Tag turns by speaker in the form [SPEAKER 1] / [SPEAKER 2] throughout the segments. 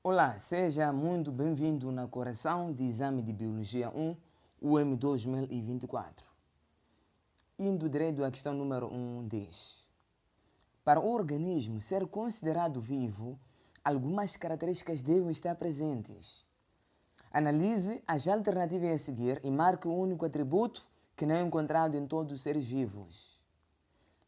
[SPEAKER 1] Olá, seja muito bem-vindo na correção de exame de Biologia 1, UM 2024. Indo direto à questão número 1, diz: para o organismo ser considerado vivo, algumas características devem estar presentes. Analise as alternativas a seguir e marque o único atributo que não é encontrado em todos os seres vivos.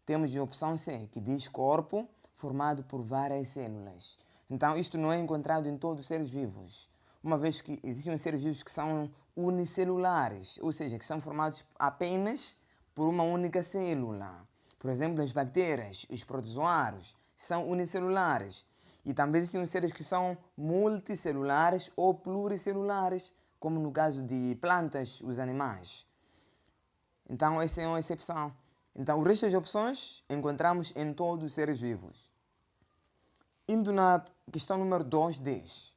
[SPEAKER 1] Temos a opção C, que diz corpo formado por várias células. Então, isto não é encontrado em todos os seres vivos, uma vez que existem seres vivos que são unicelulares, ou seja, que são formados apenas por uma única célula. Por exemplo, as bactérias, os protozoários, são unicelulares. E também existem seres que são multicelulares ou pluricelulares, como no caso de plantas, os animais. Então, essa é uma exceção. Então, o resto das opções encontramos em todos os seres vivos. Indo na questão número 2, diz: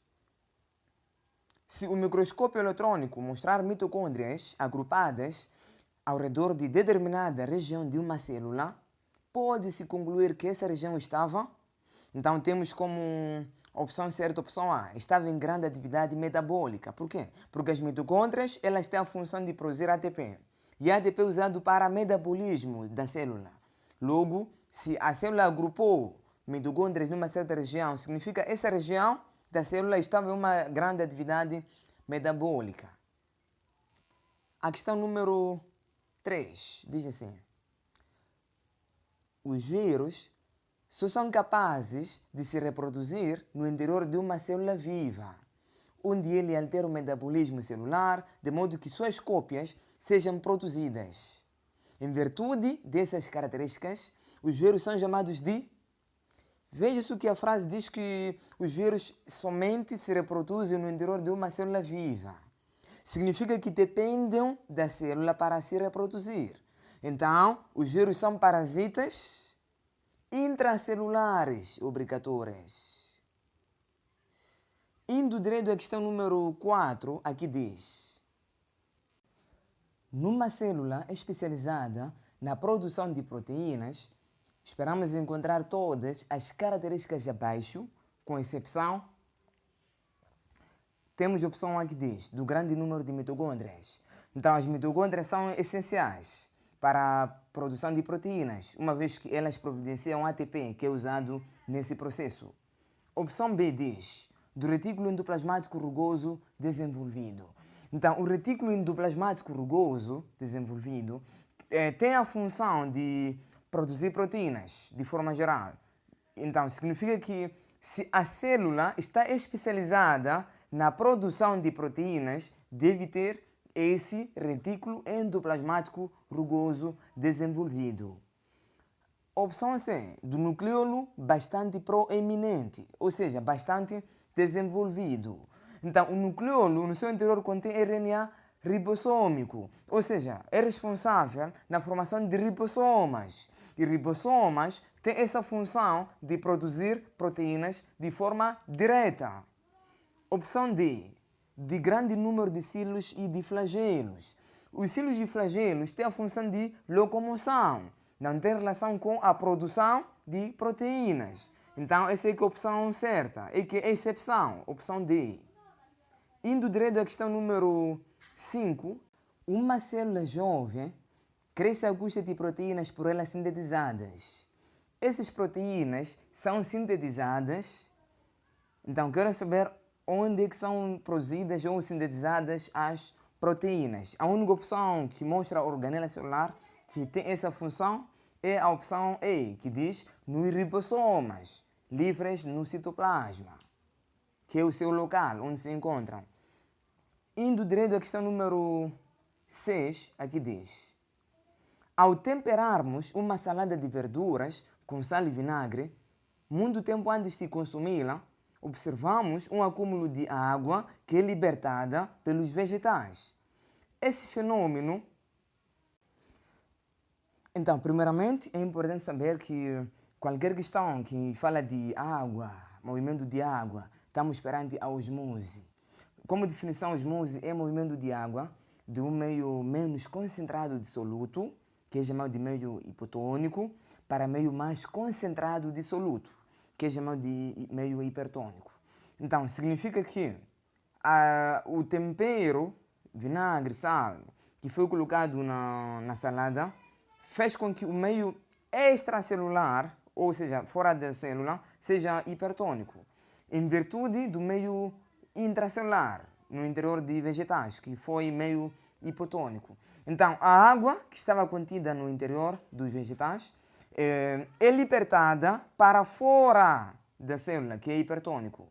[SPEAKER 1] se o microscópio eletrônico mostrar mitocôndrias agrupadas ao redor de determinada região de uma célula, pode-se concluir que essa região estava... Então, temos como opção certa, opção A, estava em grande atividade metabólica. Por quê? Porque as mitocôndrias elas têm a função de produzir ATP. E ATP é usado para metabolismo da célula. Logo, se a célula agrupou mitocôndrias numa certa região, significa que essa região da célula estava em uma grande atividade metabólica. A questão número 3 diz assim: os vírus só são capazes de se reproduzir no interior de uma célula viva, onde ele altera o metabolismo celular, de modo que suas cópias sejam produzidas. Em virtude dessas características, os vírus são chamados de... Veja-se que a frase diz que os vírus somente se reproduzem no interior de uma célula viva. Significa que dependem da célula para se reproduzir. Então, os vírus são parasitas intracelulares obrigatórias. Indo direto à questão número 4, aqui diz: numa célula especializada na produção de proteínas, esperamos encontrar todas as características abaixo, com exceção... Temos a opção A que diz, do grande número de mitocôndrias. Então, as mitocôndrias são essenciais para a produção de proteínas, uma vez que elas providenciam ATP, que é usado nesse processo. Opção B diz, do retículo endoplasmático rugoso desenvolvido. Então, o retículo endoplasmático rugoso desenvolvido tem a função de produzir proteínas, de forma geral. Então, significa que se a célula está especializada na produção de proteínas, deve ter esse retículo endoplasmático rugoso desenvolvido. Opção C, do nucleolo bastante proeminente, ou seja, bastante desenvolvido. Então, o nucleolo no seu interior contém RNA ribossômico, ou seja, é responsável na formação de ribossomas. E ribossomas têm essa função de produzir proteínas de forma direta. Opção D, de grande número de cilos e de flagelos. Os cilos e flagelos têm a função de locomoção, não tem relação com a produção de proteínas. Então, essa é a opção certa, é que é a exceção, opção D. Indo direto à questão número 5, uma célula jovem cresce à custa de proteínas por elas sintetizadas. Essas proteínas são sintetizadas, então quero saber onde é que são produzidas ou sintetizadas as proteínas. A única opção que mostra a organela celular que tem essa função é a opção E, que diz nos ribossomas, livres no citoplasma, que é o seu local onde se encontram. Indo direto à questão número 6, aqui diz: ao temperarmos uma salada de verduras com sal e vinagre, muito tempo antes de consumi-la, observamos um acúmulo de água que é libertada pelos vegetais. Esse fenômeno... Então, primeiramente, é importante saber que qualquer questão que fala de água, movimento de água, estamos perante a osmose. Como definição, osmose é movimento de água de um meio menos concentrado de soluto, que é chamado de meio hipotônico, para meio mais concentrado de soluto, que é chamado de meio hipertônico. Então, significa que o tempero, vinagre, sal, que foi colocado na salada, fez com que o meio extracelular, ou seja, fora da célula, seja hipertônico, em virtude do meio intracelular, no interior de vegetais, que foi meio hipotônico. Então, a água que estava contida no interior dos vegetais é libertada para fora da célula, que é hipertônico.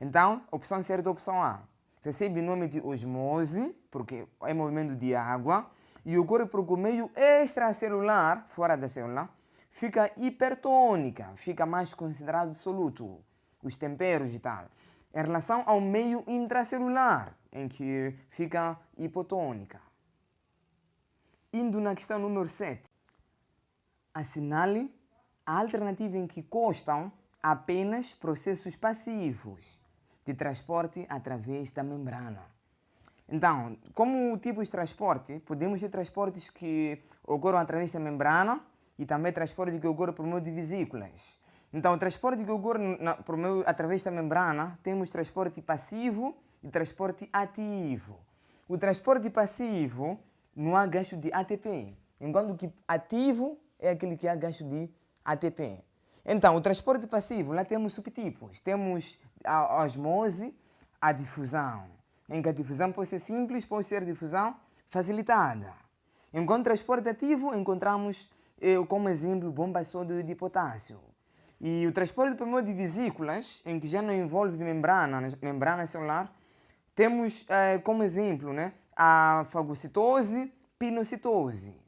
[SPEAKER 1] Então, opção certa, opção A. Recebe o nome de osmose, porque é movimento de água, e ocorre porque o meio extracelular, fora da célula, fica hipertônica, fica mais considerado soluto, os temperos e tal, em relação ao meio intracelular, em que fica hipotônica. Indo na questão número 7. Assinale a alternativa em que constam apenas processos passivos de transporte através da membrana. Então, como tipos de transporte, podemos ter transportes que ocorram através da membrana e também transporte que ocorre por meio de vesículas. Então, o transporte que ocorre através da membrana, temos transporte passivo e transporte ativo. O transporte passivo não há gasto de ATP, enquanto que ativo é aquele que há gasto de ATP. Então, o transporte passivo, lá temos subtipos. Temos a osmose, a difusão, em que a difusão pode ser simples, pode ser difusão facilitada. Enquanto transporte ativo, encontramos como exemplo bomba sódio de potássio. E o transporte por meio de vesículas, em que já não envolve membrana celular, temos como exemplo, né, a fagocitose, pinocitose.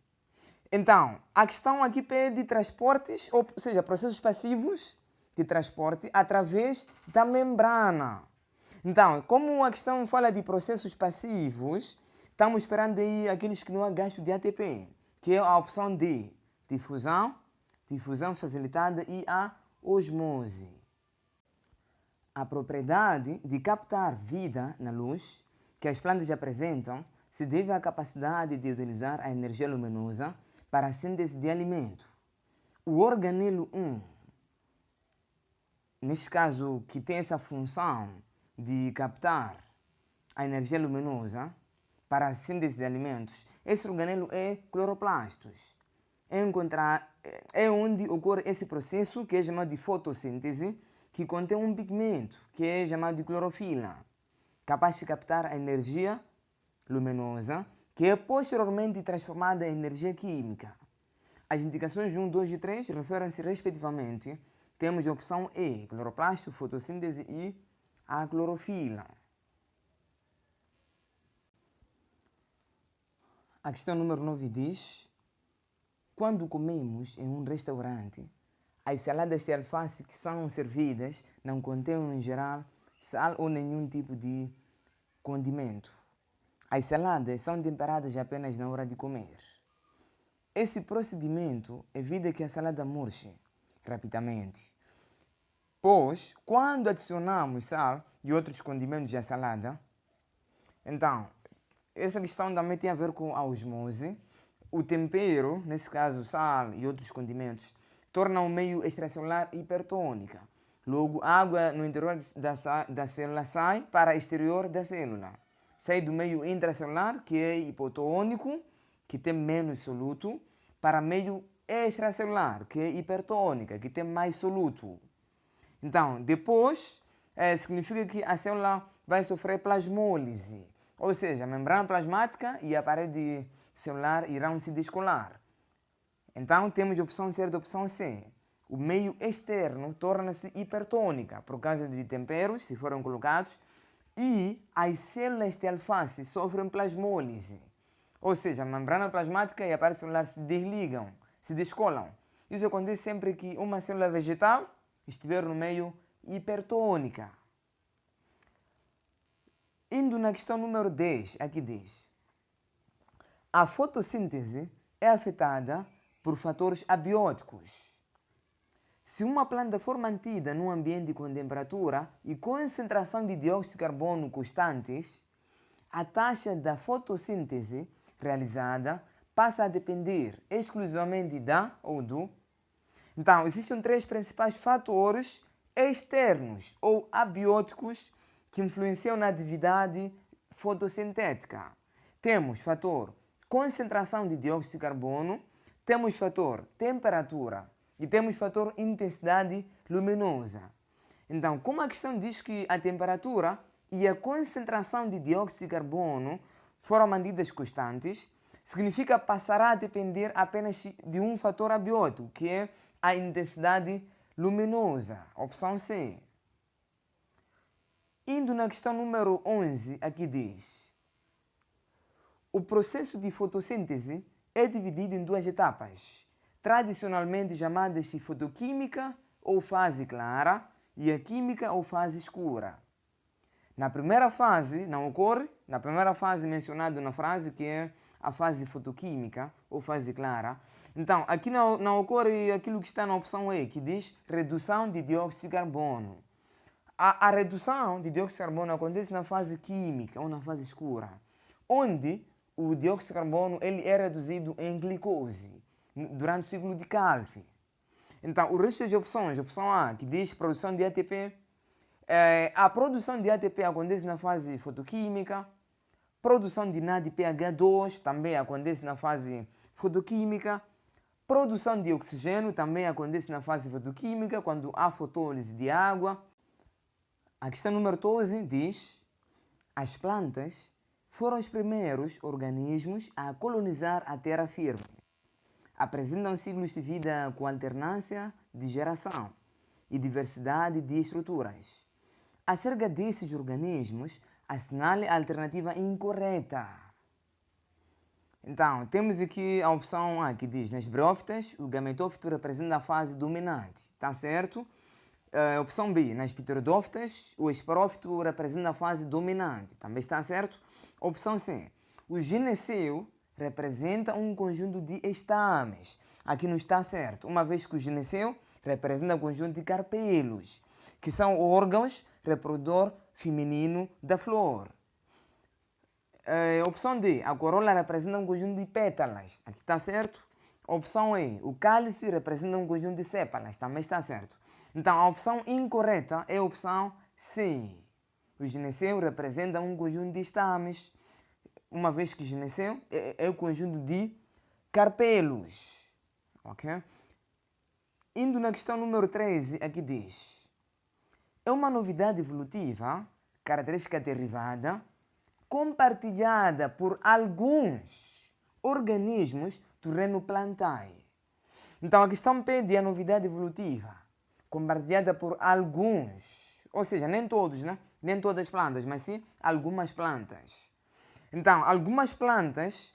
[SPEAKER 1] Então, a questão aqui pede transportes, ou seja, processos passivos de transporte através da membrana. Então, como a questão fala de processos passivos, estamos esperando aí aqueles que não há gasto de ATP, que é a opção D, difusão facilitada e a osmose. A propriedade de captar vida na luz que as plantas apresentam se deve à capacidade de utilizar a energia luminosa para a síntese de alimento. O organelo 1, neste caso que tem essa função de captar a energia luminosa para a síntese de alimentos, esse organelo é cloroplastos. É onde ocorre esse processo que é chamado de fotossíntese, que contém um pigmento que é chamado de clorofila, capaz de captar a energia luminosa, que é posteriormente transformada em energia química. As indicações 1, 2 e 3 referem-se respectivamente. Temos a opção E, cloroplasto, fotossíntese e a clorofila. A questão número 9 diz: quando comemos em um restaurante, as saladas de alface que são servidas não contêm, em geral, sal ou nenhum tipo de condimento. As saladas são temperadas apenas na hora de comer. Esse procedimento evita que a salada murche rapidamente, pois quando adicionamos sal e outros condimentos à salada, então, essa questão também tem a ver com a osmose. O tempero, nesse caso sal e outros condimentos, tornam o meio extracelular hipertônica. Logo, a água no interior da célula sai para o exterior da célula. Sai do meio intracelular, que é hipotônico, que tem menos soluto, para meio extracelular, que é hipertônica, que tem mais soluto. Então, depois, significa que a célula vai sofrer plasmólise, ou seja, a membrana plasmática e a parede celular irão se descolar. Então, temos a opção certa, a opção C. O meio externo torna-se hipertônica por causa de temperos, se forem colocados, e as células de alface sofrem plasmólise. Ou seja, a membrana plasmática e a parede celular se desligam, se descolam. Isso acontece sempre que uma célula vegetal estiver no meio hipertônica. Indo na questão número 10, aqui diz: a fotossíntese é afetada por fatores abióticos. Se uma planta for mantida num ambiente com temperatura e concentração de dióxido de carbono constantes, a taxa da fotossíntese realizada passa a depender exclusivamente da ou do. Então, existem 3 principais fatores externos ou abióticos que influenciam na atividade fotossintética. Temos fator concentração de dióxido de carbono, temos fator temperatura e temos fator intensidade luminosa. Então, como a questão diz que a temperatura e a concentração de dióxido de carbono foram medidas constantes, significa passará a depender apenas de um fator abiótico, que é a intensidade luminosa. Opção C. Indo na questão número 11, aqui diz: o processo de fotossíntese é dividido em duas etapas, tradicionalmente chamadas de fotoquímica ou fase clara e a química ou fase escura. Na primeira fase mencionada na frase, que é a fase fotoquímica ou fase clara. Então, aqui não ocorre aquilo que está na opção E, que diz redução de dióxido de carbono. A redução de dióxido de carbono acontece na fase química ou na fase escura, onde o dióxido de carbono ele é reduzido em glicose durante o ciclo de Calvi. Então, o resto das opções, a opção A, que diz produção de ATP, a produção de ATP acontece na fase fotoquímica, produção de NADPH2 também acontece na fase fotoquímica, produção de oxigênio também acontece na fase fotoquímica, quando há fotólise de água. A questão número 12 diz: as plantas foram os primeiros organismos a colonizar a terra firme. Apresentam ciclos de vida com alternância de geração e diversidade de estruturas. Acerca desses organismos, assinale a alternativa incorreta. Então, temos aqui a opção A, que diz: nas briófitas, o gametófito representa a fase dominante. Está certo? Opção B, nas pteridófitas, o esporófito representa a fase dominante. Também está certo? Opção C, o gineceu representa um conjunto de estames. Aqui não está certo, uma vez que o gineceu representa um conjunto de carpelos, que são órgãos reprodutor feminino da flor. Opção D, a corola representa um conjunto de pétalas. Aqui está certo? Opção E, o cálice representa um conjunto de sépalas. Também está certo. Então, a opção incorreta é a opção C. O gineceu representa um conjunto de estames, uma vez que o gineceu é o conjunto de carpelos. Ok? Indo na questão número 13, aqui diz: é uma novidade evolutiva, característica derivada, compartilhada por alguns organismos do reino plantae. Então, a questão pede a novidade evolutiva, compartilhada por alguns, ou seja, nem todos, né? Nem todas as plantas, mas sim algumas plantas. Então, algumas plantas,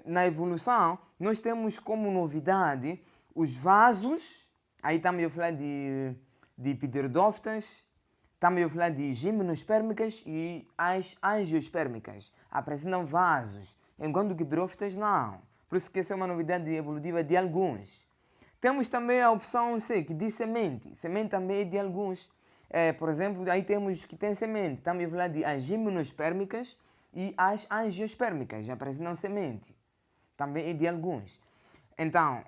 [SPEAKER 1] na evolução, nós temos como novidade os vasos, aí estamos a falar de pteridófitas, estamos a falar de gimnospermicas e as angiospermicas. Apresentam vasos, enquanto que briófitas não. Por isso que essa é uma novidade evolutiva de alguns. Temos também a opção C, que diz semente. Semente também é de alguns. Por exemplo, aí temos que tem semente. Estamos a falar de as gimnospermicas e as angiospermicas. Apresentam semente. Também é de alguns. Então,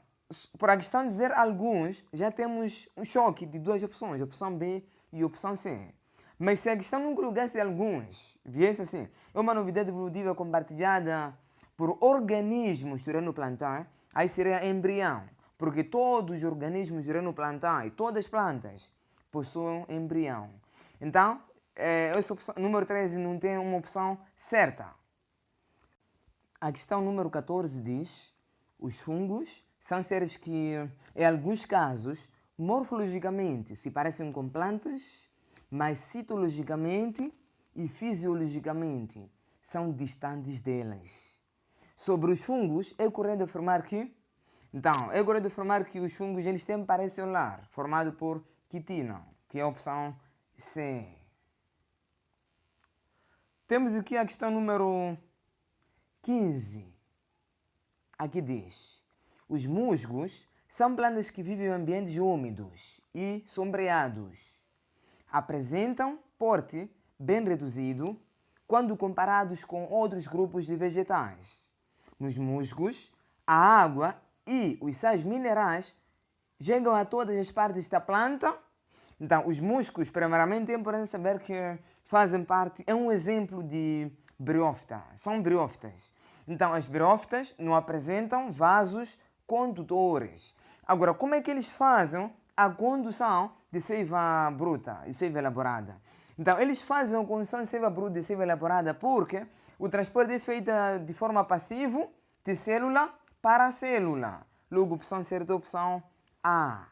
[SPEAKER 1] por a questão de dizer alguns, já temos um choque de duas opções, a opção B e a opção C. Mas se a questão não colocasse alguns, viesse assim, é uma novidade evolutiva compartilhada por organismos do reino plantae, aí seria embrião. Porque todos os organismos do reino plantae, todas as plantas, possuem embrião. Então, essa opção, número 13 não tem uma opção certa. A questão número 14 diz: os fungos são seres que, em alguns casos, morfologicamente se parecem com plantas, mas citologicamente e fisiologicamente são distantes delas. Sobre os fungos, é correto afirmar que os fungos eles têm parede celular, formado por quitina, que é a opção C. Temos aqui a questão número 15. Aqui diz: os musgos são plantas que vivem em ambientes úmidos e sombreados. Apresentam porte bem reduzido quando comparados com outros grupos de vegetais. Nos musgos, a água e os sais minerais chegam a todas as partes da planta Então, os músculos, primeiramente, é importante saber que fazem parte, é um exemplo de briófita, são briófitas. Então, as briófitas não apresentam vasos condutores. Agora, como é que eles fazem a condução de seiva bruta e seiva elaborada? Então, eles fazem a condução de seiva bruta e seiva elaborada porque o transporte é feito de forma passiva de célula para célula. Logo, opção certa, opção A.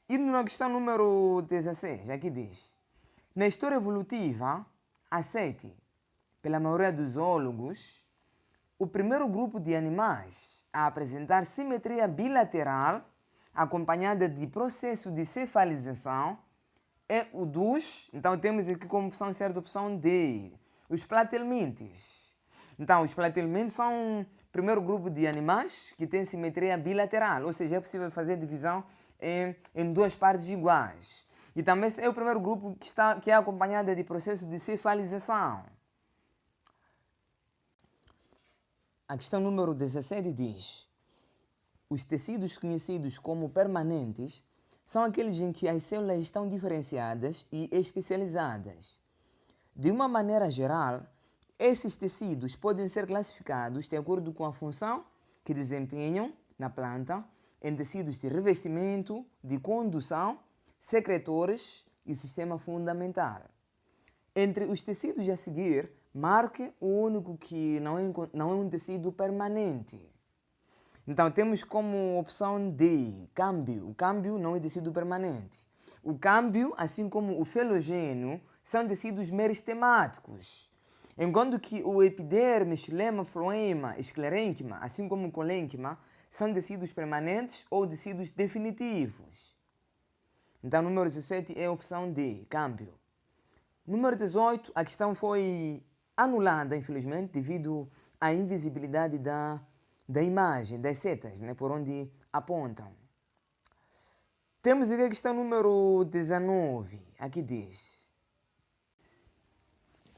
[SPEAKER 1] E na questão número 16, aqui diz: na história evolutiva, aceite, pela maioria dos zoólogos, o primeiro grupo de animais a apresentar simetria bilateral acompanhada de processo de cefalização é o dos, então temos aqui como opção certa a opção D, os platelmintes. Então, os platelmintes são o primeiro grupo de animais que tem simetria bilateral, ou seja, é possível fazer divisão em duas partes iguais. E também é o primeiro grupo que é acompanhado de processo de cefalização. A questão número 17 diz: os tecidos conhecidos como permanentes são aqueles em que as células estão diferenciadas e especializadas. De uma maneira geral, esses tecidos podem ser classificados de acordo com a função que desempenham na planta em tecidos de revestimento, de condução, secretores e sistema fundamental. Entre os tecidos a seguir, marque o único que não é um tecido permanente. Então, temos como opção D, câmbio. O câmbio não é tecido permanente. O câmbio, assim como o felogênio, são tecidos meristemáticos. Enquanto que o epiderme, xilema, floema, esclerênquima, assim como o colênquima, são tecidos permanentes ou tecidos definitivos. Então, número 17 é a opção D, câmbio. Número 18, a questão foi anulada, infelizmente, devido à invisibilidade da imagem, das setas, né, por onde apontam. Temos aqui a questão número 19. Aqui diz: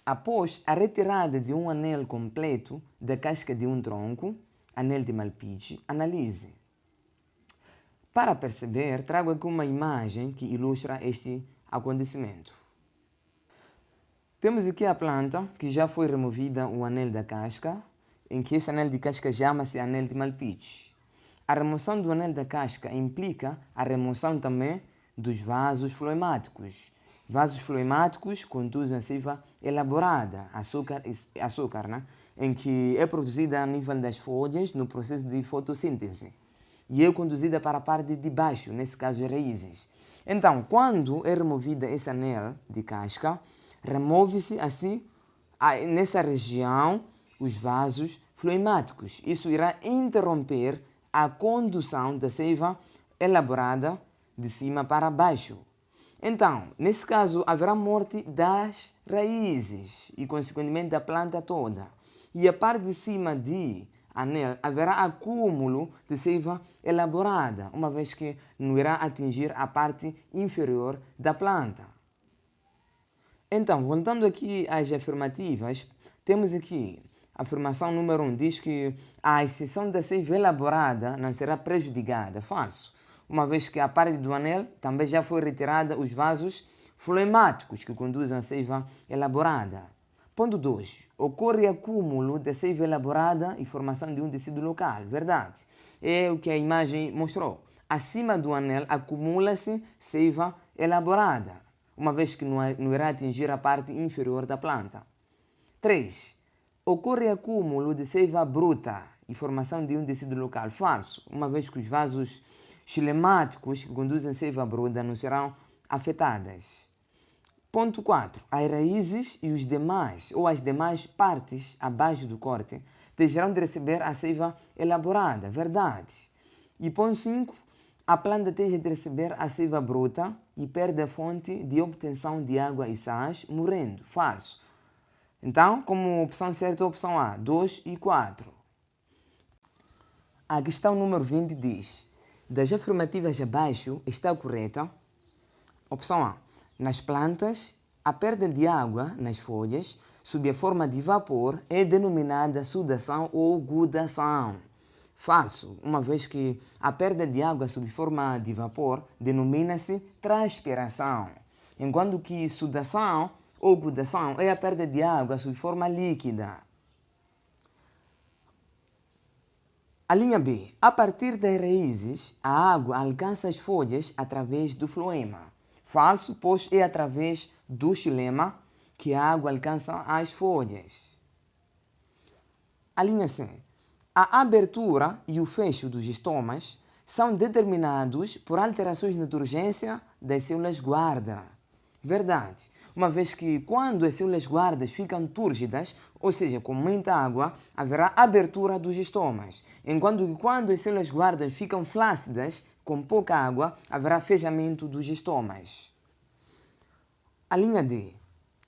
[SPEAKER 1] após a retirada de um anel completo da casca de um tronco, anel de Malpighi, analise. Para perceber, trago aqui uma imagem que ilustra este acontecimento. Temos aqui a planta que já foi removida o anel da casca, em que esse anel de casca chama-se anel de Malpighi. A remoção do anel da casca implica a remoção também dos vasos floemáticos. Vasos floemáticos conduzem a seiva elaborada, açúcar, né? Em que é produzida a nível das folhas no processo de fotossíntese e é conduzida para a parte de baixo, nesse caso as raízes. Então, quando é removida esse anel de casca, remove-se assim, nessa região, os vasos floemáticos. Isso irá interromper a condução da seiva elaborada de cima para baixo. Então, nesse caso, haverá morte das raízes e, consequentemente, da planta toda. E a parte de cima de anel haverá acúmulo de seiva elaborada, uma vez que não irá atingir a parte inferior da planta. Então, voltando aqui às afirmativas, temos aqui a afirmação número 1, diz que a exceção da seiva elaborada não será prejudicada. Falso. Uma vez que a parte do anel também já foi retirada os vasos floemáticos que conduzem a seiva elaborada. Ponto 2. Ocorre acúmulo da seiva elaborada e formação de um tecido local. Verdade. É o que a imagem mostrou. Acima do anel acumula-se seiva elaborada, uma vez que não irá atingir a parte inferior da planta. 3. Ocorre acúmulo de seiva bruta e formação de um tecido local. Falso, uma vez que os vasos xilemáticos que conduzem seiva bruta não serão afetadas. Ponto 4. As raízes e os demais, ou as demais partes abaixo do corte, deixarão de receber a seiva elaborada. Verdade. E ponto 5. A planta deixa de receber a seiva bruta e perde a fonte de obtenção de água e sais, morrendo. Falso. Então, como opção certa, a opção A, 2 e 4. A questão número 20 diz: das afirmativas abaixo está correta? Opção A. Nas plantas, a perda de água nas folhas, sob a forma de vapor, é denominada sudação ou gudação. Falso, uma vez que a perda de água sob forma de vapor denomina-se transpiração, enquanto que sudação ou oxidação é a perda de água sob forma líquida. A linha B. A partir das raízes, a água alcança as folhas através do floema. Falso, pois é através do xilema que a água alcança as folhas. A linha C. A abertura e o fecho dos estomas são determinados por alterações na turgência das células guarda. Verdade, uma vez que quando as células guardas ficam túrgidas, ou seja, com muita água, haverá abertura dos estomas, enquanto que quando as células guardas ficam flácidas, com pouca água, haverá fechamento dos estomas. A linha D.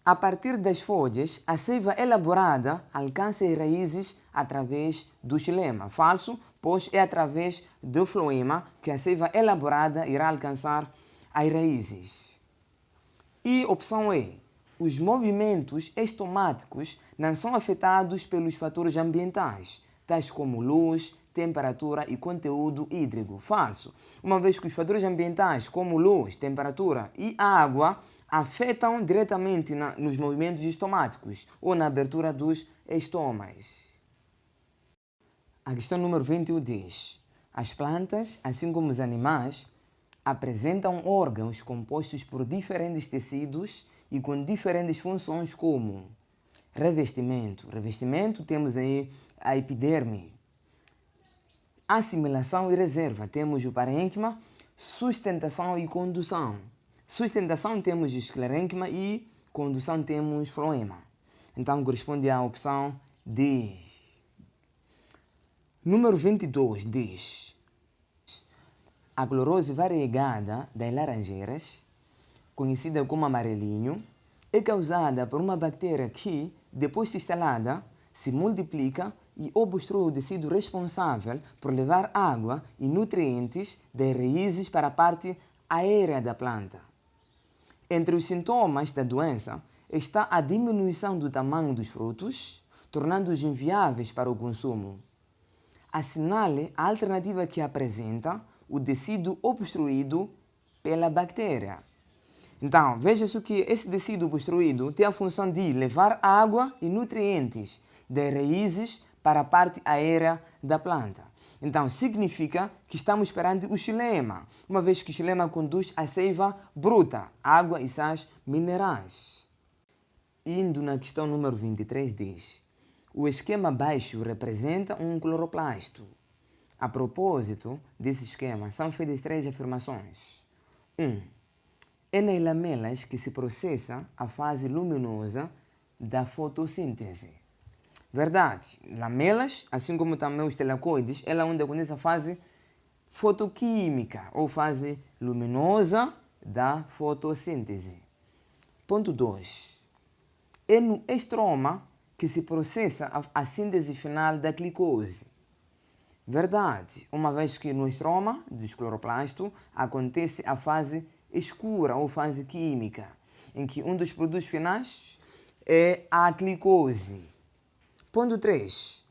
[SPEAKER 1] A partir das folhas, a seiva elaborada alcança as raízes através do xilema. Falso, pois é através do floema que a seiva elaborada irá alcançar as raízes. E opção E. Os movimentos estomáticos não são afetados pelos fatores ambientais, tais como luz, temperatura e conteúdo hídrico. Falso, uma vez que os fatores ambientais como luz, temperatura e água afetam diretamente nos movimentos estomáticos ou na abertura dos estomas. A questão número 21 diz: as plantas, assim como os animais, apresentam órgãos compostos por diferentes tecidos e com diferentes funções, como revestimento. Revestimento, temos aí a epiderme. Assimilação e reserva, temos o parênquima. Sustentação e condução. Sustentação temos esclerênquima e condução temos floema. Então corresponde à opção D. Número 22 diz: a clorose variegada das laranjeiras, conhecida como amarelinho, é causada por uma bactéria que, depois de instalada, se multiplica e obstrui o tecido responsável por levar água e nutrientes das raízes para a parte aérea da planta. Entre os sintomas da doença está a diminuição do tamanho dos frutos, tornando-os inviáveis para o consumo. Assinale a alternativa que apresenta o tecido obstruído pela bactéria. Então, veja-se que esse tecido obstruído tem a função de levar água e nutrientes das raízes para a parte aérea da planta. Então, significa que estamos perante o xilema, uma vez que o xilema conduz a seiva bruta, água e sais minerais. Indo na questão número 23, diz: o esquema abaixo representa um cloroplasto. A propósito desse esquema, são feitas 3 afirmações. 1. É nas lamelas que se processa a fase luminosa da fotossíntese. Verdade, lamelas, assim como também os telacoides, ela é onde acontece a fase fotoquímica ou fase luminosa da fotossíntese. Ponto 2. É no estroma que se processa a síntese final da glicose. Verdade, uma vez que no estroma dos cloroplasto acontece a fase escura ou fase química, em que um dos produtos finais é a glicose. Ponto 3.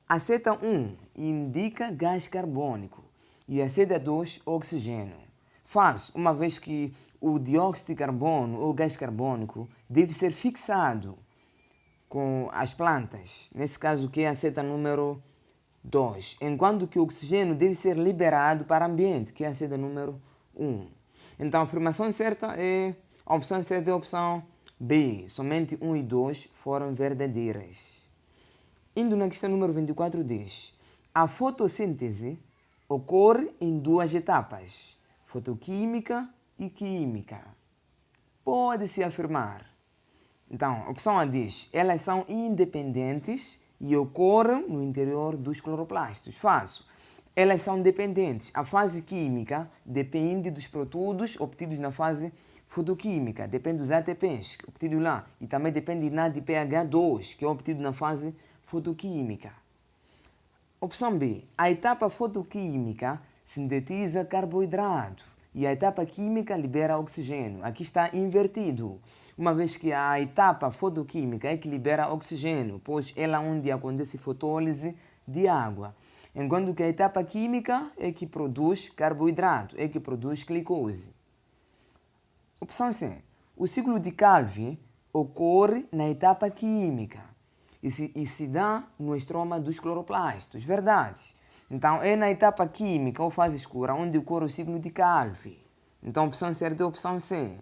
[SPEAKER 1] A seta 1 indica gás carbônico e a seta 2 oxigênio. Falso, uma vez que o dióxido de carbono ou gás carbônico deve ser fixado com as plantas, nesse caso que é a seta número 2, enquanto que o oxigênio deve ser liberado para o ambiente, que é a seta número 1. Então a afirmação certa é, a opção certa é a opção B, somente 1 e 2 foram verdadeiras. Indo na questão número 24 diz: a fotossíntese ocorre em 2 etapas, fotoquímica e química. Pode-se afirmar. Então, a opção A diz: elas são independentes e ocorrem no interior dos cloroplastos. Falso. Elas são dependentes. A fase química depende dos produtos obtidos na fase fotoquímica, depende dos ATPs obtidos lá, e também depende de pH2, que é obtido na fase fotoquímica. Opção B. A etapa fotoquímica sintetiza carboidrato e a etapa química libera oxigênio. Aqui está invertido, uma vez que a etapa fotoquímica é que libera oxigênio, pois ela é onde acontece fotólise de água. enquanto que a etapa química é que produz carboidrato, é que produz glicose. Opção C. O ciclo de Calvi ocorre na etapa química e se dá no estroma dos cloroplastos. Verdade. Então, é na etapa química ou fase escura onde ocorre o ciclo de Calvi. Então, a opção certa é a opção C.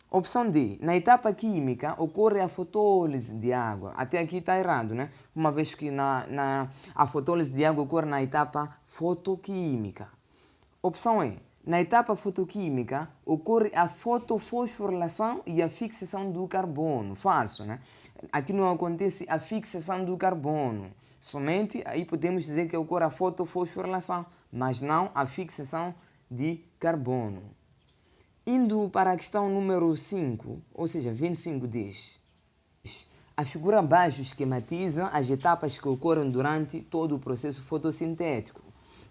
[SPEAKER 1] Opção D. Na etapa química ocorre a fotólise de água. Até aqui está errado, né? Uma vez que a fotólise de água ocorre na etapa fotoquímica. Opção E. Na etapa fotoquímica ocorre a fotofosforilação e a fixação do carbono. Falso, né? Aqui não acontece a fixação do carbono. Somente aí podemos dizer que ocorre a fotofosforilação, mas não a fixação de carbono. Indo para a questão número 5, ou seja, 25 diz. A figura abaixo esquematiza as etapas que ocorrem durante todo o processo fotossintético.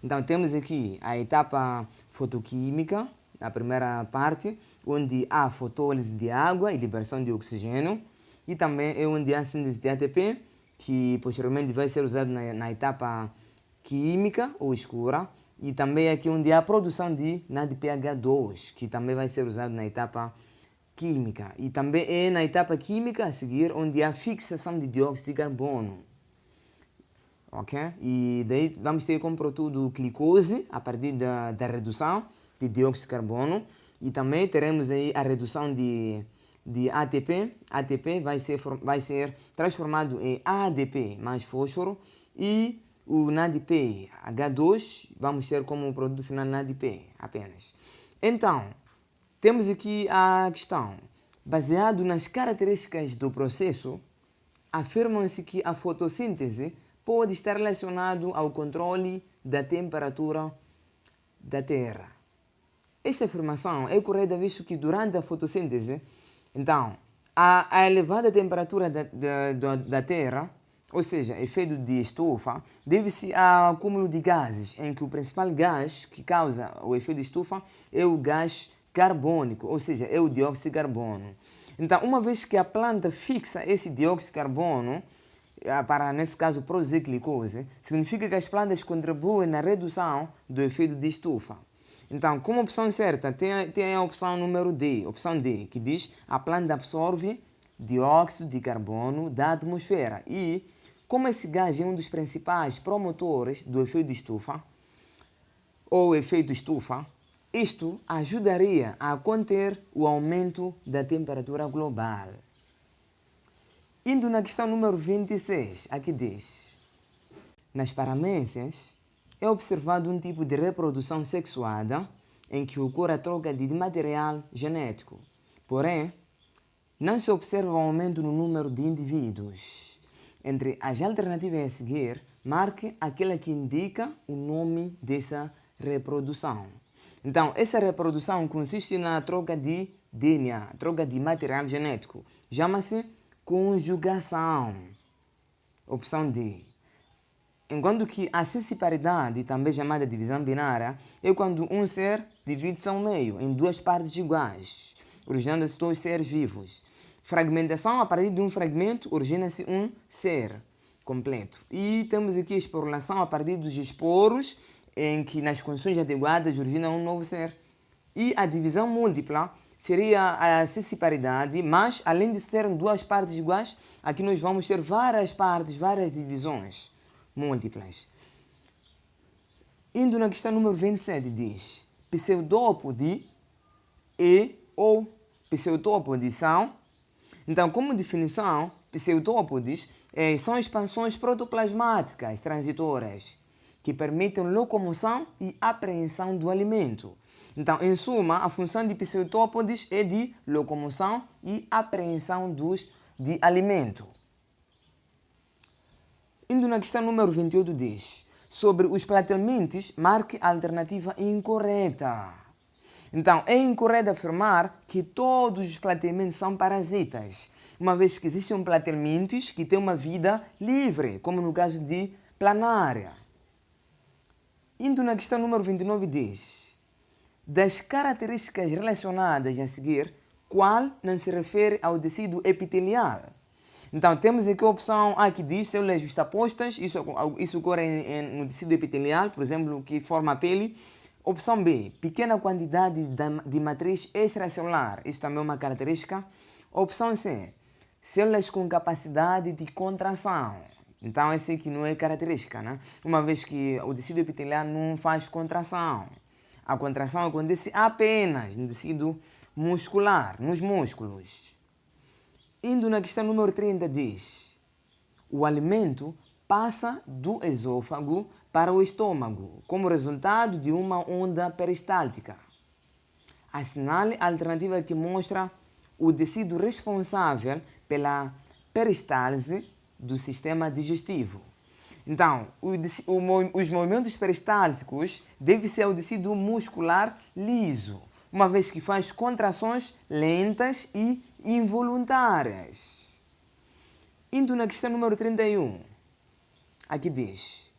[SPEAKER 1] Então, temos aqui a etapa fotoquímica, na primeira parte, onde há fotólise de água e liberação de oxigênio. E também é onde há síntese de ATP, que posteriormente vai ser usado na etapa química ou escura. E também aqui onde há a produção de NADPH2, que também vai ser usado na etapa química. E também é na etapa química a seguir onde há fixação de dióxido de carbono. Ok? E daí vamos ter como produto glicose a partir da redução de dióxido de carbono. E também teremos aí a redução de ATP. ATP vai ser transformado em ADP mais fósforo. E o NADP H2 vamos ter como produto final NADP apenas. Então, temos aqui a questão. Baseado nas características do processo, afirma-se que a fotossíntese pode estar relacionado ao controle da temperatura da Terra. Esta afirmação é correta visto que durante a fotossíntese, então, a elevada temperatura da Terra, ou seja, efeito de estufa, deve-se ao acúmulo de gases, em que o principal gás que causa o efeito de estufa é o gás carbônico, ou seja, é o dióxido de carbono. Então, uma vez que a planta fixa esse dióxido de carbono, para, nesse caso, produzir glicose, significa que as plantas contribuem na redução do efeito de estufa. Então, como opção certa, tem a opção número D, opção D, que diz a planta absorve dióxido de carbono da atmosfera. E, como esse gás é um dos principais promotores do efeito de estufa, ou efeito estufa, isto ajudaria a conter o aumento da temperatura global. Indo na questão número 26, aqui diz: nas paramências é observado um tipo de reprodução sexuada em que ocorre a troca de material genético. Porém, não se observa um aumento no número de indivíduos. Entre as alternativas a seguir, marque aquela que indica o nome dessa reprodução. Então, essa reprodução consiste na troca de DNA, troca de material genético. Chama-se conjugação. Opção D. Enquanto que a cisparidade, também chamada divisão binária, é quando um ser divide-se ao meio, em duas partes iguais, originando-se dois seres vivos. Fragmentação, a partir de um fragmento, origina-se um ser completo. E temos aqui a esporulação a partir dos esporos, em que nas condições adequadas origina um novo ser. E a divisão múltipla seria a cisparidade, mas além de serem duas partes iguais, aqui nós vamos ter várias partes, várias divisões múltiplas. Indo na questão número 27, diz: pseudópode ou pseudópode são. Então, como definição, pseudópodes são expansões protoplasmáticas transitórias que permitem locomoção e apreensão do alimento. Então, em suma, a função de pseudópodes é de locomoção e apreensão de alimento. Indo na questão número 28 diz: sobre os platelmintes, marque a alternativa incorreta. Então, é incorreto afirmar que todos os platelmintes são parasitas, uma vez que existem platelmintes que têm uma vida livre, como no caso de planária. Indo na questão número 29 diz: das características relacionadas a seguir, qual não se refere ao tecido epitelial? Então, temos aqui a opção A que diz células justapostas, isso ocorre no tecido epitelial, por exemplo, que forma a pele. Opção B, pequena quantidade de matriz extracelular, isso também é uma característica. Opção C, células com capacidade de contração. Então, essa aqui não é característica, né? Uma vez que o tecido epitelial não faz contração. A contração acontece apenas no tecido muscular, nos músculos. Indo na questão número 30, diz: o alimento passa do esôfago para o estômago, como resultado de uma onda peristáltica. Assinale a alternativa que mostra o tecido responsável pela peristalse do sistema digestivo. Então, os movimentos peristálticos devem ser o tecido muscular liso, uma vez que faz contrações lentas e involuntárias. Indo na questão número 31, aqui diz: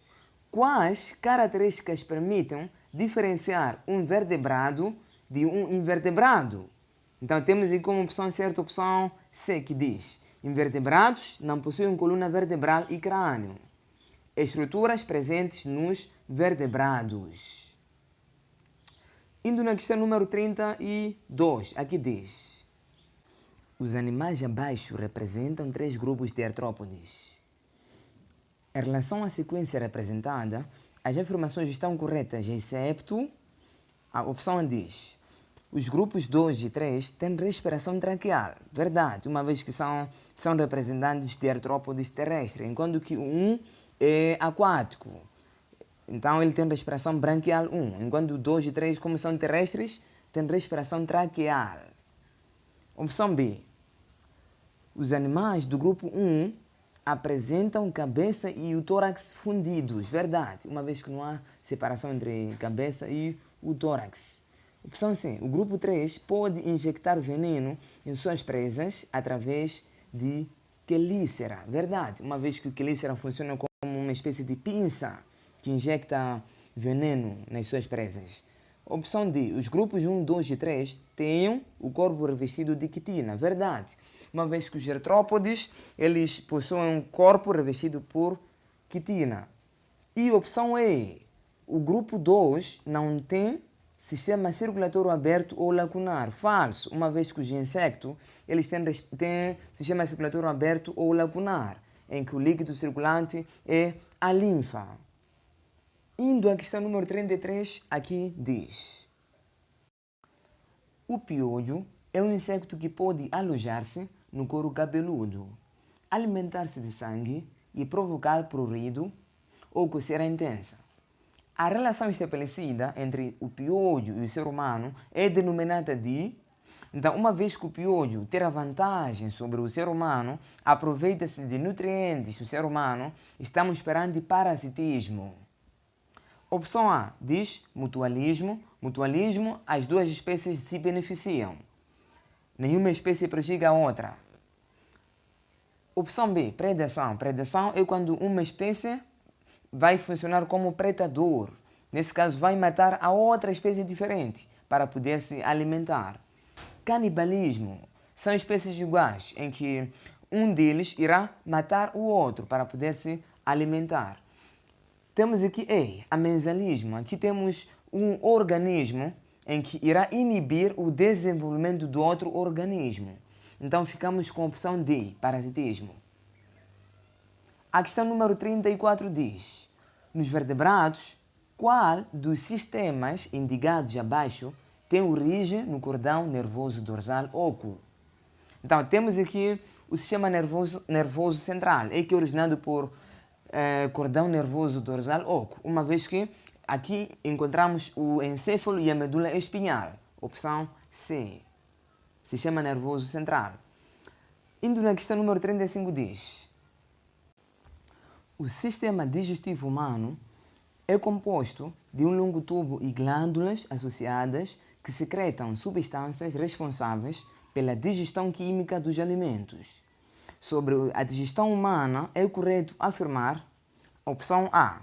[SPEAKER 1] quais características permitem diferenciar um vertebrado de um invertebrado? Então temos aqui como opção certa a opção C, que diz: invertebrados não possuem coluna vertebral e crânio. Estruturas presentes nos vertebrados. Indo na questão número 32, aqui diz: os animais abaixo representam 3 grupos de artrópodes. Em relação à sequência representada, as afirmações estão corretas, excepto a opção diz: os grupos 2 e 3 têm respiração traqueal. Verdade, uma vez que são representantes de artrópodes terrestres, enquanto que o 1 é aquático. Então ele tem respiração branquial 1, enquanto o 2 e 3, como são terrestres, têm respiração traqueal. Opção B: os animais do grupo 1 apresentam cabeça e o tórax fundidos. Verdade, uma vez que não há separação entre cabeça e o tórax. Opção C: o grupo 3 pode injetar veneno em suas presas através de quelícera. Verdade, uma vez que o quelícera funciona como uma espécie de pinça que injecta veneno nas suas presas. Opção D: os grupos 1, 2 e 3 têm o corpo revestido de quitina. Verdade, uma vez que os artrópodes eles possuem um corpo revestido por quitina. E opção E: o grupo 2 não tem sistema circulatório aberto ou lacunar. Falso, uma vez que os insectos eles têm sistema circulatório aberto ou lacunar, em que o líquido circulante é a linfa. Indo à questão número 33, aqui diz: o piolho é um inseto que pode alojar-se no couro cabeludo, alimentar-se de sangue e provocar prurido ou coceira intensa. A relação estabelecida entre o piolho e o ser humano é denominada de... Então, uma vez que o piolho ter a vantagem sobre o ser humano, aproveita-se de nutrientes do ser humano, estamos perante parasitismo. Opção A diz mutualismo. Mutualismo, as duas espécies se beneficiam. Nenhuma espécie prejudica a outra. Opção B, predação. Predação é quando uma espécie vai funcionar como predador. Nesse caso, vai matar a outra espécie diferente para poder se alimentar. Canibalismo. São espécies iguais, em que um deles irá matar o outro para poder se alimentar. Temos aqui amensalismo. Aqui temos um organismo em que irá inibir o desenvolvimento do outro organismo. Então ficamos com a opção D, parasitismo. A questão número 34 diz: nos vertebrados, qual dos sistemas indicados abaixo tem origem no cordão nervoso dorsal oco? Então temos aqui o sistema nervoso central, que é originado por cordão nervoso dorsal oco, uma vez que aqui encontramos o encéfalo e a medula espinhal. Opção C, sistema nervoso central. Indo na questão número 35 diz: o sistema digestivo humano é composto de um longo tubo e glândulas associadas que secretam substâncias responsáveis pela digestão química dos alimentos. Sobre a digestão humana, é correto afirmar: opção A,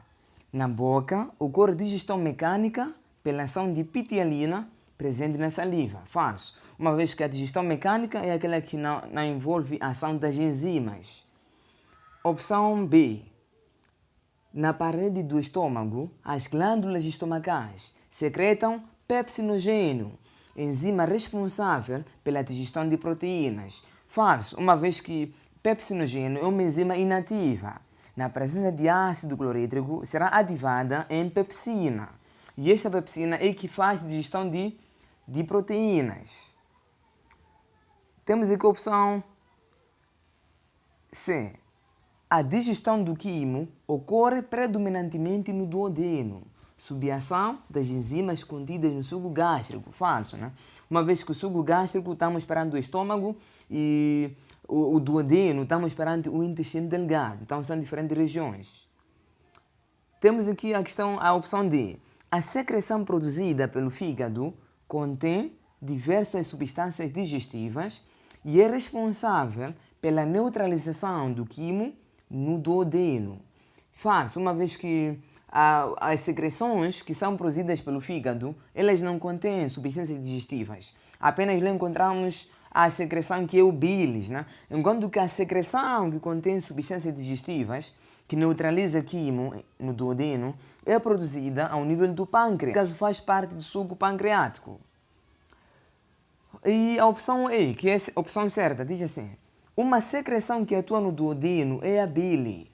[SPEAKER 1] na boca ocorre digestão mecânica pela ação de pitialina presente na saliva. Falso, uma vez que a digestão mecânica é aquela que não envolve a ação das enzimas. Opção B. Na parede do estômago, as glândulas estomacais secretam pepsinogênio, enzima responsável pela digestão de proteínas. Falso, uma vez que pepsinogênio é uma enzima inativa. Na presença de ácido clorídrico, será ativada em pepsina. E esta pepsina é que faz a digestão de proteínas. Temos aqui a opção C. A digestão do quimo ocorre predominantemente no duodeno, sob a ação das enzimas contidas no suco gástrico. Falso, né? Uma vez que o suco gástrico estamos perante o estômago e o duodeno estamos perante o intestino delgado. Então são diferentes regiões. Temos aqui a opção D. A secreção produzida pelo fígado contém diversas substâncias digestivas e é responsável pela neutralização do quimo no duodeno. Falso, uma vez que as secreções que são produzidas pelo fígado, elas não contêm substâncias digestivas. Apenas lá encontramos a secreção que é o bilis, né? Enquanto que a secreção que contém substâncias digestivas, que neutraliza quimo no duodeno, é produzida ao nível do pâncreas, caso faz parte do suco pancreático. E a opção E, que é a opção certa, diz assim: uma secreção que atua no duodeno é a bile,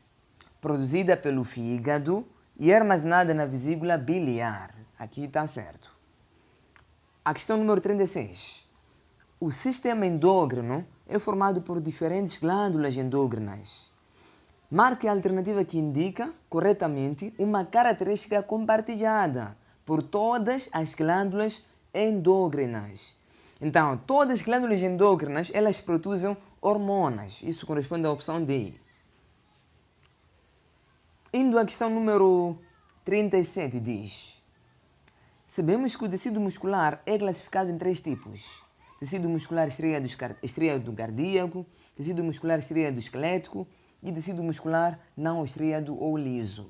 [SPEAKER 1] produzida pelo fígado e armazenada na vesícula biliar. Aqui está certo. A questão número 36. O sistema endócrino é formado por diferentes glândulas endócrinas. Marque a alternativa que indica corretamente uma característica compartilhada por todas as glândulas endócrinas. Então, todas as glândulas endócrinas, elas produzem hormonas. Isso corresponde à opção D. Indo à questão número 37, diz: sabemos que o tecido muscular é classificado em 3 tipos. Tecido muscular estriado cardíaco, tecido muscular estriado esquelético e tecido muscular não estriado ou liso.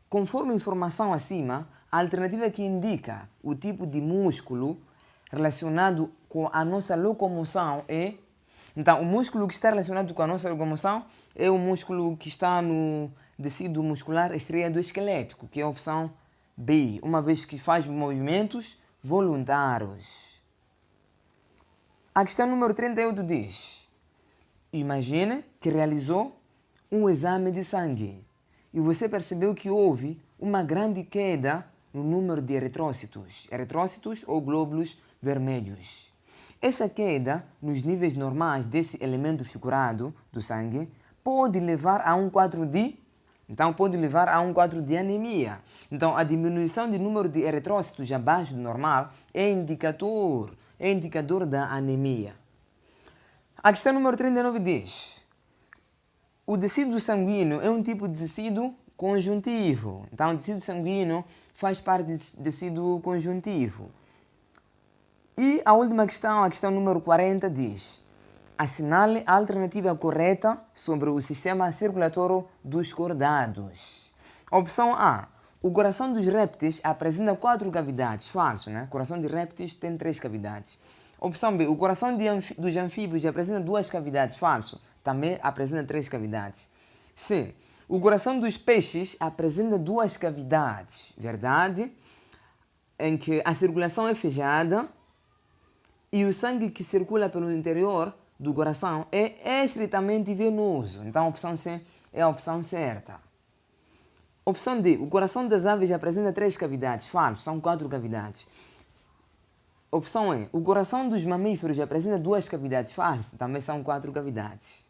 [SPEAKER 1] Conforme a informação acima, a alternativa que indica o tipo de músculo relacionado com a nossa locomoção é... Então, o músculo que está relacionado com a nossa locomoção é o músculo que está no tecido muscular estriado esquelético, que é a opção B, uma vez que faz movimentos voluntários. A questão número 38 diz: imagine que realizou um exame de sangue e você percebeu que houve uma grande queda no número de eritrócitos ou glóbulos vermelhos. Essa queda nos níveis normais desse elemento figurado do sangue pode levar a um quadro de anemia. Então, a diminuição do número de eritrócitos abaixo do normal é indicador da anemia. A questão número 39 diz: o tecido sanguíneo é um tipo de tecido conjuntivo. Então, o tecido sanguíneo faz parte do tecido conjuntivo. E a última questão, a questão número 40, diz: assinale a alternativa correta sobre o sistema circulatório dos cordados. Opção A: o coração dos répteis apresenta 4 cavidades. Falso, né? O coração de répteis tem 3 cavidades. Opção B: o coração dos anfíbios apresenta 2 cavidades. Falso, também apresenta 3 cavidades. C: o coração dos peixes apresenta 2 cavidades. Verdade, em que a circulação é fechada e o sangue que circula pelo interior do coração é estritamente venoso. Então a opção C é a opção certa. Opção D: o coração das aves apresenta 3 cavidades. Falso, são 4 cavidades. Opção E: o coração dos mamíferos apresenta 2 cavidades. Falso, também são 4 cavidades.